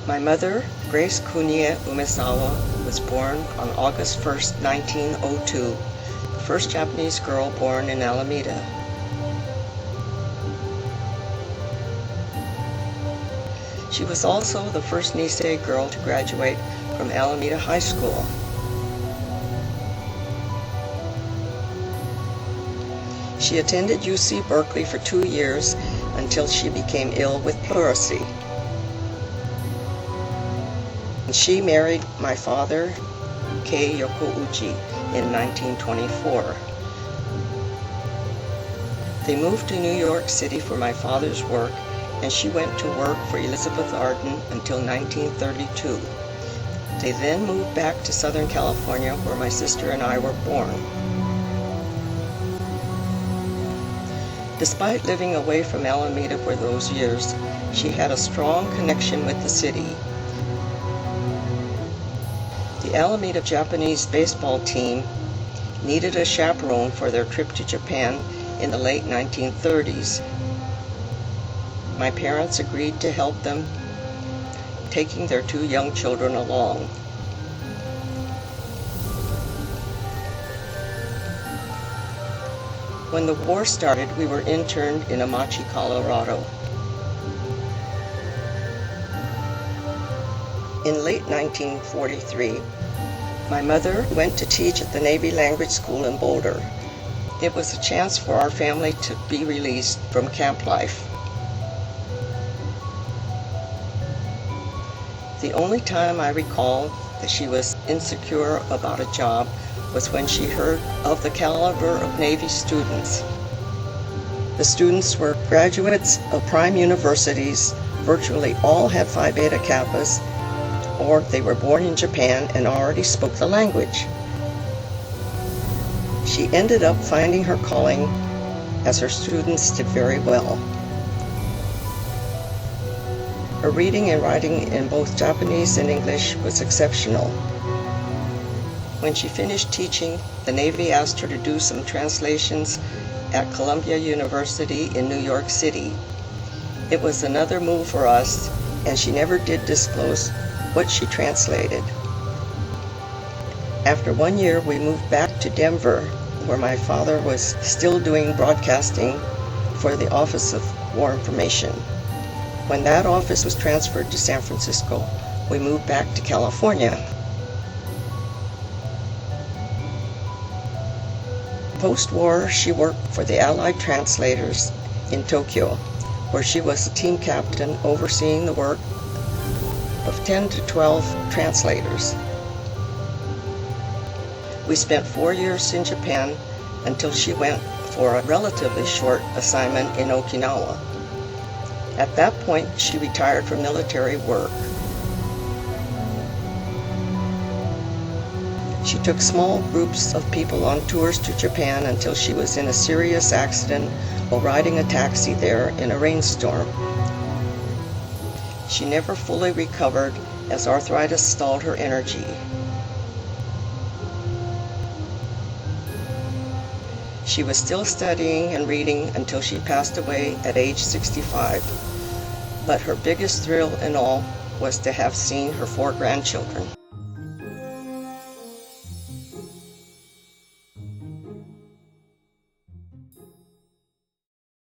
My mother, Grace Kunie Umezawa, was born on August 1, 1902, the first Japanese girl born in Alameda. She was also the first Nissei girl to graduate from Alameda High School. She attended UC Berkeley for 2 years until she became ill with pleurisy. She married my father, Kunie Yokouchi, in 1924. They moved to New York City for my father's work, and she went to work for Elizabeth Arden until 1932. They then moved back to Southern California, where my sister and I were born. Despite living away from Alameda for those years, she had a strong connection with the city. The Alameda Japanese baseball team needed a chaperone for their trip to Japan in the late 1930s. My parents agreed to help them, taking their 2 young children along. When the war started, we were interned in Amache, Colorado. In late 1943, my mother went to teach at the Navy Language School in Boulder. It was a chance for our family to be released from camp life. The only time I recall that she was insecure about a job was when she heard of the caliber of Navy students. The students were graduates of prime universities, virtually all had Phi Beta Kappas, or they were born in Japan and already spoke the language. She ended up finding her calling, as her students did very well. Her reading and writing in both Japanese and English was exceptional. When she finished teaching, the Navy asked her to do some translations at Columbia University in New York City. It was another move for us, and she never did disclose what she translated. After 1 year, we moved back to Denver, where my father was still doing broadcasting for the Office of War Information. When that office was transferred to San Francisco, we moved back to California. Post-war, she worked for the Allied translators in Tokyo, where she was the team captain overseeing the work of 10 to 12 translators. We spent 4 years in Japan until she went for a relatively short assignment in Okinawa. At that point, she retired from military work. She took small groups of people on tours to Japan until she was in a serious accident while riding a taxi there in a rainstorm. She never fully recovered as arthritis stalled her energy. She was still studying and reading until she passed away at age 65. But her biggest thrill in all was to have seen her 4 grandchildren.